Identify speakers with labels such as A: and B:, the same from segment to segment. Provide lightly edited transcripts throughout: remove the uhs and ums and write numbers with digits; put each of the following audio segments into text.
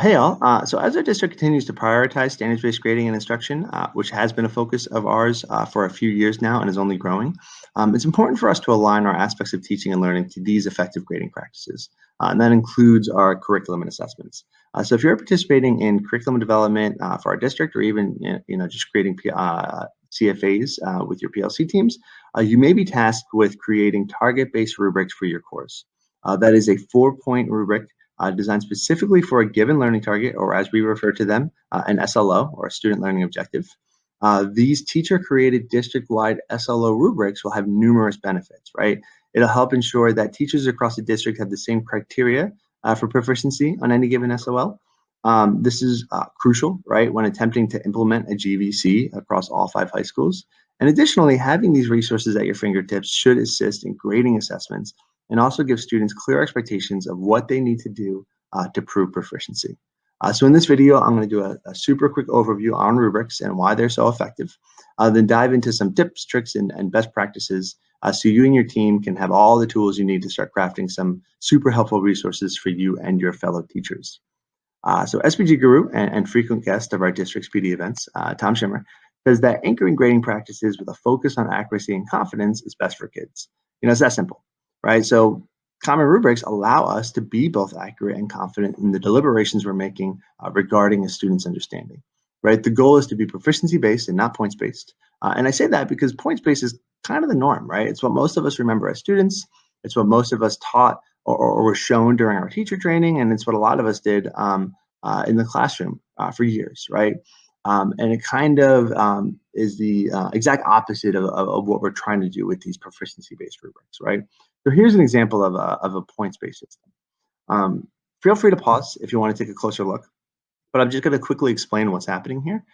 A: Hey all. So as our district continues to prioritize standards-based grading and instruction, which has been a focus of ours for a few years now and is only growing, it's important for us to align our aspects of teaching and learning to these effective grading practices. And that includes our curriculum and assessments. So if you're participating in curriculum development for our district, or even just creating CFAs with your PLC teams, you may be tasked with creating target-based rubrics for your course. That is a 4-point rubric designed specifically for a given learning target, or as we refer to them, an SLO, or a student learning objective. These teacher-created district-wide SLO rubrics will have numerous benefits, right? It'll help ensure that teachers across the district have the same criteria for proficiency on any given SOL. This is crucial, right, when attempting to implement a GVC across all 5 high schools. And additionally, having these resources at your fingertips should assist in grading assessments and also give students clear expectations of what they need to do to prove proficiency. So in this video, I'm going to do a super quick overview on rubrics and why they're so effective, then dive into some tips, tricks, and best practices so you and your team can have all the tools you need to start crafting some super helpful resources for you and your fellow teachers. So SPG guru and frequent guest of our district's PD events, Tom Schimmer, says that anchoring grading practices with a focus on accuracy and confidence is best for kids. It's that simple, right? So common rubrics allow us to be both accurate and confident in the deliberations we're making regarding a student's understanding, right? The goal is to be proficiency-based and not points-based. And I say that because points-based is kind of the norm, right? It's what most of us remember as students. It's what most of us taught or were shown during our teacher training, and it's what a lot of us did in the classroom for years, right? And it kind of is the exact opposite of what we're trying to do with these proficiency-based rubrics, right? So here's an example of a points-based system. Feel free to pause if you want to take a closer look, but I'm just going to quickly explain what's happening here.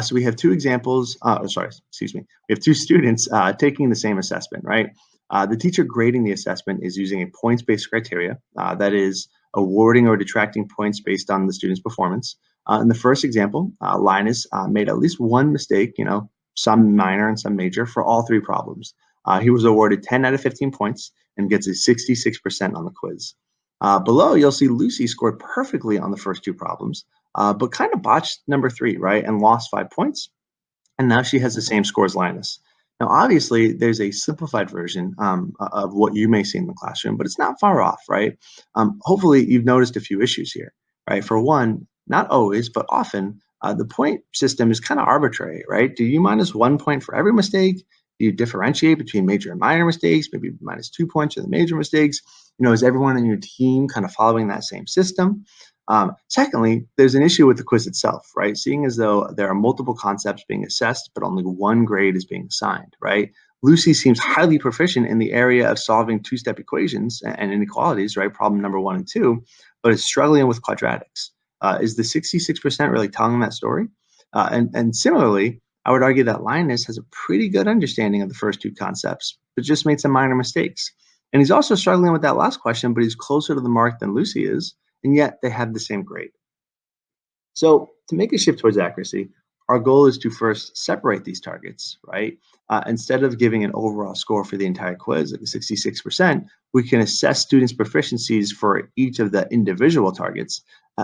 A: So we have two examples, we have two students taking the same assessment, right? The teacher grading the assessment is using a points-based criteria, that is awarding or detracting points based on the student's performance. In the first example, Linus made at least one mistake, some minor and some major, for all 3 problems. He was awarded 10 out of 15 points and gets a 66% on the quiz. Below, you'll see Lucy scored perfectly on the first 2 problems, but kind of botched number 3, right, and lost 5 points. And now she has the same score as Linus. Now, obviously, there's a simplified version of what you may see in the classroom, but it's not far off, right? Hopefully, you've noticed a few issues here, right? For one, not always, but often, the point system is kind of arbitrary, right? Do you minus 1 point for every mistake? Do you differentiate between major and minor mistakes? Maybe minus 2 points for the major mistakes? Is everyone in your team kind of following that same system? Secondly, there's an issue with the quiz itself, right? Seeing as though there are multiple concepts being assessed, but only one grade is being assigned, right? Lucy seems highly proficient in the area of solving 2-step equations and inequalities, right? Problem number 1 and 2, but is struggling with quadratics. Is the 66% really telling that story? And similarly, I would argue that Linus has a pretty good understanding of the first 2 concepts, but just made some minor mistakes. And he's also struggling with that last question, but he's closer to the mark than Lucy is, and yet they have the same grade. So to make a shift towards accuracy, our goal is to first separate these targets, right? Instead of giving an overall score for the entire quiz, like 66%, we can assess students' proficiencies for each of the individual targets.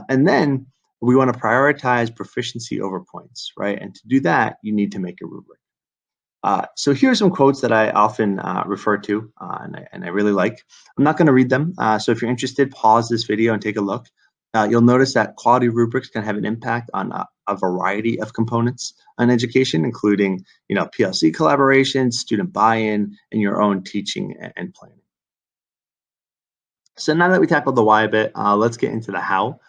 A: And then we want to prioritize proficiency over points, right? And to do that, you need to make a rubric. So here are some quotes that I often refer to and I really like. I'm not going to read them. So if you're interested, pause this video and take a look. You'll notice that quality rubrics can have an impact on a variety of components in education, including PLC collaboration, student buy-in, and your own teaching and planning. So now that we tackled the why a bit, let's get into the how.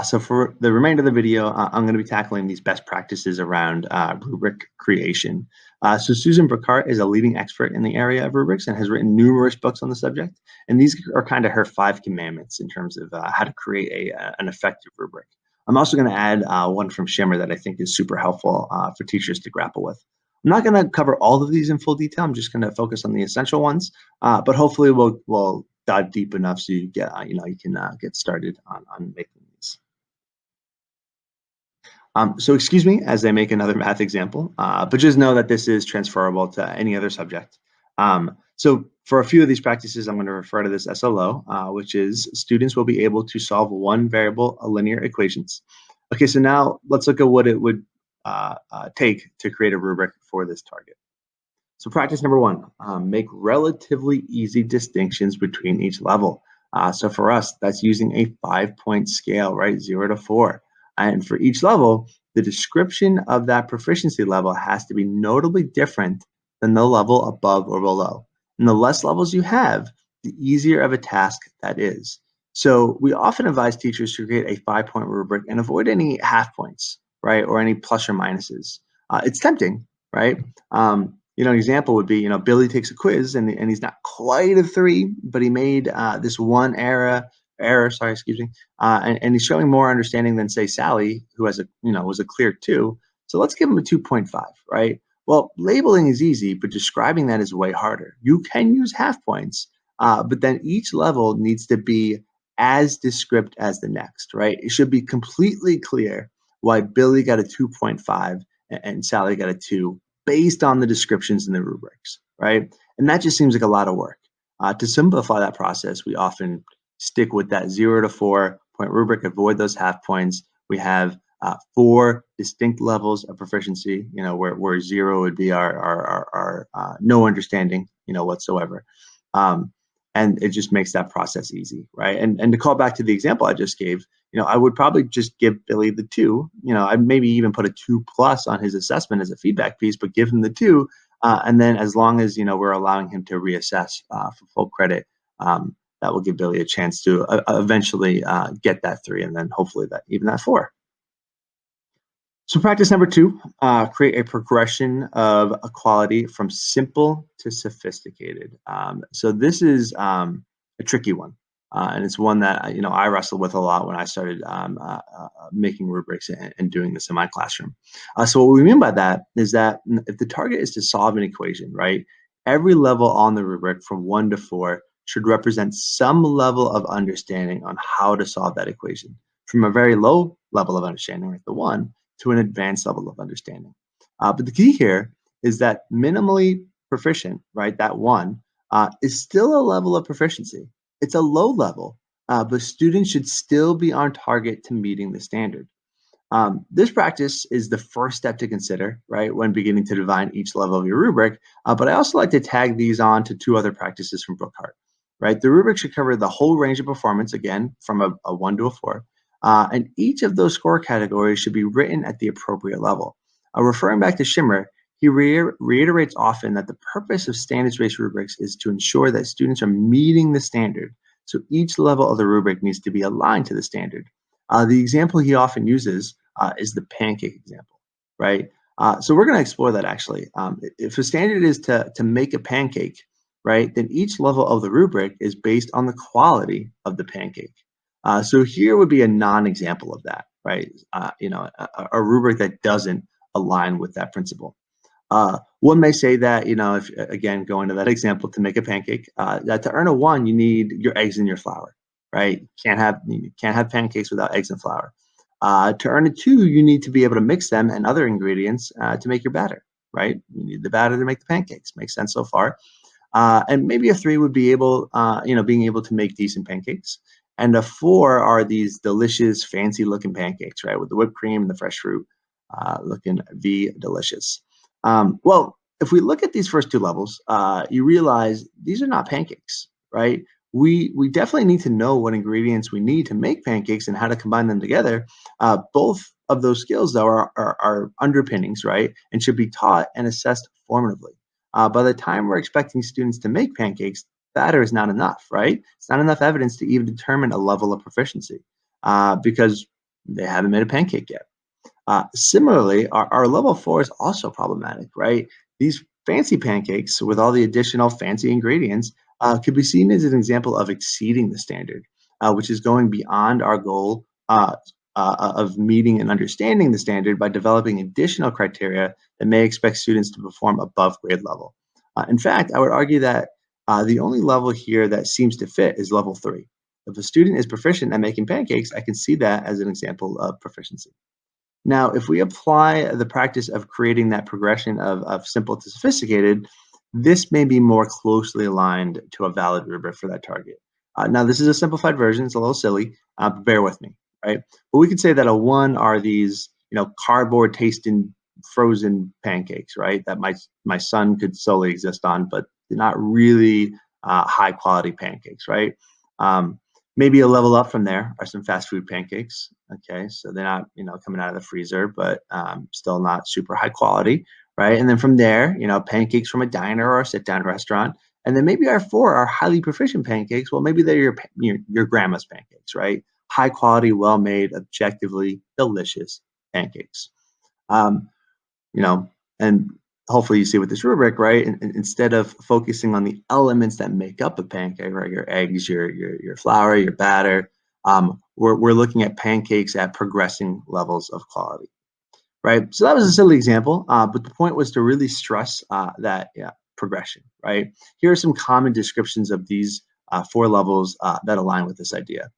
A: So for the remainder of the video, I'm going to be tackling these best practices around rubric creation. So Susan Bricart is a leading expert in the area of rubrics and has written numerous books on the subject. And these are kind of her 5 commandments in terms of how to create an effective rubric. I'm also going to add one from Shimmer that I think is super helpful for teachers to grapple with. I'm not going to cover all of these in full detail. I'm just going to focus on the essential ones, but hopefully we'll dive deep enough so you get you can get started on making these. So excuse me as I make another math example, but just know that this is transferable to any other subject. So For a few of these practices, I'm going to refer to this SLO, which is students will be able to solve one variable linear equations. Okay, so now let's look at what it would take to create a rubric for this target. So practice number one, make relatively easy distinctions between each level. So for us, that's using a 5-point scale, right? 0 to 4. And for each level, the description of that proficiency level has to be notably different than the level above or below. And the less levels you have, the easier of a task that is. So we often advise teachers to create a 5-point rubric and avoid any half points, right? Or any plus or minuses. It's tempting, right? An example would be, Billy takes a quiz and he's not quite a 3, but he made this one error, excuse me, and he's showing more understanding than say Sally, who was a clear 2. So let's give him a 2.5, right? Well, labeling is easy, but describing that is way harder. You can use half points, but then each level needs to be as descript as the next, right? It should be completely clear why Billy got a 2.5 and Sally got a 2 based on the descriptions in the rubrics, right? And that just seems like a lot of work. To simplify that process, we often stick with that 0 to 4-point rubric, avoid those half points. We have 4 distinct levels of proficiency, where 0 would be our no understanding, whatsoever. And it just makes that process easy, right? And to call back to the example I just gave, I would probably just give Billy the 2. I'd maybe even put a 2+ on his assessment as a feedback piece, but give him the 2. And then as long as, we're allowing him to reassess for full credit, that will give Billy a chance to eventually get that 3 and then hopefully that 4. So practice number 2, create a progression of equality from simple to sophisticated. So this is a tricky one. And it's one that I wrestled with a lot when I started making rubrics and doing this in my classroom. So what we mean by that is that if the target is to solve an equation, right, every level on the rubric from 1 to 4 should represent some level of understanding on how to solve that equation. From a very low level of understanding, like the 1, to an advanced level of understanding. But the key here is that minimally proficient, right, that 1, is still a level of proficiency. It's a low level, but students should still be on target to meeting the standard. This practice is the first step to consider, right, when beginning to define each level of your rubric. But I also like to tag these on to 2 other practices from Brookhart, right? The rubric should cover the whole range of performance, again, from a 1 to a 4. And each of those score categories should be written at the appropriate level. Referring back to Shimmer, he reiterates often that the purpose of standards-based rubrics is to ensure that students are meeting the standard. So each level of the rubric needs to be aligned to the standard. The example he often uses is the pancake example, right? So we're going to explore that actually. If a standard is to make a pancake, right, then each level of the rubric is based on the quality of the pancake. So here would be a non-example of that, right? A rubric that doesn't align with that principle. One may say that, if again, going to that example to make a pancake, that to earn a 1, you need your eggs and your flour, right? You can't have pancakes without eggs and flour. To earn a 2, you need to be able to mix them and other ingredients to make your batter, right? You need the batter to make the pancakes. Makes sense so far. And maybe a 3 would be being able to make decent pancakes. And a 4 are these delicious, fancy looking pancakes, right? With the whipped cream and the fresh fruit looking delicious. Well, if we look at these first 2 levels, you realize these are not pancakes, right? We definitely need to know what ingredients we need to make pancakes and how to combine them together. Both of those skills, though, are underpinnings, right? And should be taught and assessed formatively. By the time we're expecting students to make pancakes, batter is not enough, right? It's not enough evidence to even determine a level of proficiency because they haven't made a pancake yet. Similarly, our level 4 is also problematic, right? These fancy pancakes with all the additional fancy ingredients could be seen as an example of exceeding the standard, which is going beyond our goal of meeting and understanding the standard by developing additional criteria that may expect students to perform above grade level. In fact, I would argue that the only level here that seems to fit is level 3. If a student is proficient at making pancakes, I can see that as an example of proficiency. Now, if we apply the practice of creating that progression of simple to sophisticated, this may be more closely aligned to a valid rubric for that target. Now, this is a simplified version. It's a little silly. Bear with me, right? But we could say that a 1 are these, cardboard tasting frozen pancakes, right? That my son could solely exist on, but they're not really high quality pancakes, right? Um, Maybe a level up from there are some fast food pancakes. Okay, so they're not, coming out of the freezer, but still not super high quality, right? And then from there, pancakes from a diner or a sit-down restaurant. And then maybe our 4 are highly proficient pancakes. Well, maybe they're your grandma's pancakes, right? High quality, well made, objectively delicious pancakes. Um, you know, and hopefully you see with this rubric, right? And instead of focusing on the elements that make up a pancake, right? Your eggs, your flour, your batter, we're looking at pancakes at progressing levels of quality, right? So that was a silly example, but the point was to really stress that progression, right? Here are some common descriptions of these 4 levels that align with this idea.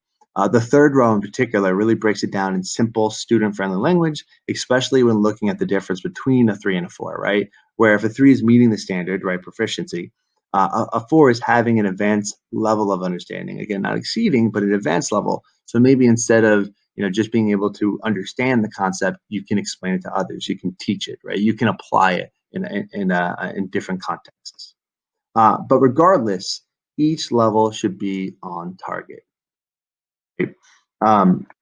A: The third row in particular really breaks it down in simple, student-friendly language, especially when looking at the difference between a 3 and a 4, right? Where if a 3 is meeting the standard, right, proficiency, a 4 is having an advanced level of understanding. Again, not exceeding, but an advanced level. So maybe instead of just being able to understand the concept, you can explain it to others. You can teach it, right? You can apply it in different contexts. But regardless, each level should be on target. Right?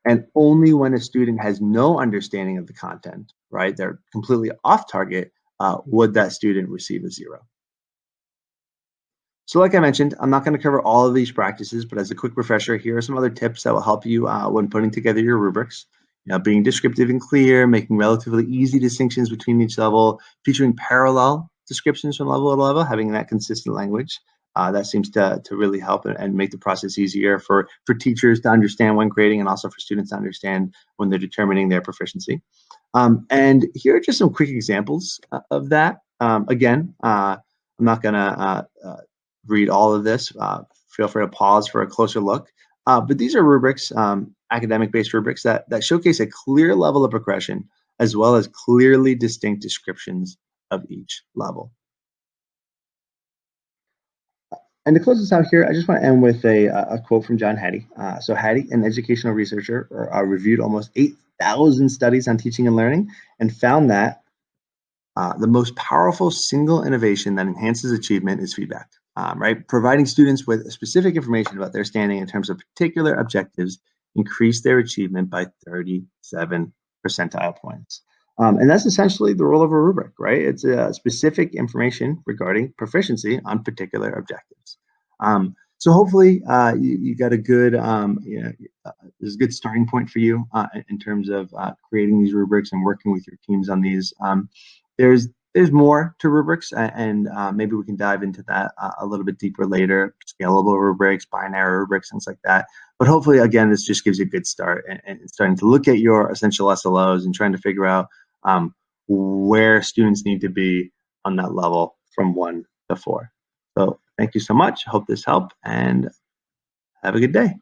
A: And only when a student has no understanding of the content, right, they're completely off target, would that student receive a 0. So like I mentioned, I'm not going to cover all of these practices, but as a quick refresher, here are some other tips that will help you when putting together your rubrics. Being descriptive and clear, making relatively easy distinctions between each level, featuring parallel descriptions from level to level, having that consistent language. That seems to really help and make the process easier for teachers to understand when grading and also for students to understand when they're determining their proficiency. And here are just some quick examples of that. Again, I'm not going to read all of this. Feel free to pause for a closer look. But these are rubrics, academic-based rubrics that showcase a clear level of progression as well as clearly distinct descriptions of each level. And to close this out here, I just want to end with a quote from John Hattie. So Hattie, an educational researcher, reviewed almost 8,000 studies on teaching and learning and found that the most powerful single innovation that enhances achievement is feedback, right? Providing students with specific information about their standing in terms of particular objectives increase their achievement by 37 percentile points. And that's essentially the role of a rubric, right? It's specific information regarding proficiency on particular objectives. So hopefully you got a good, this is a good starting point for you in terms of creating these rubrics and working with your teams on these. There's more to rubrics, and maybe we can dive into that a little bit deeper later. Scalable rubrics, binary rubrics, things like that. But hopefully, again, this just gives you a good start and starting to look at your essential SLOs and trying to figure out where students need to be on that level from 1 to 4. So thank you so much. Hope this helped, and have a good day.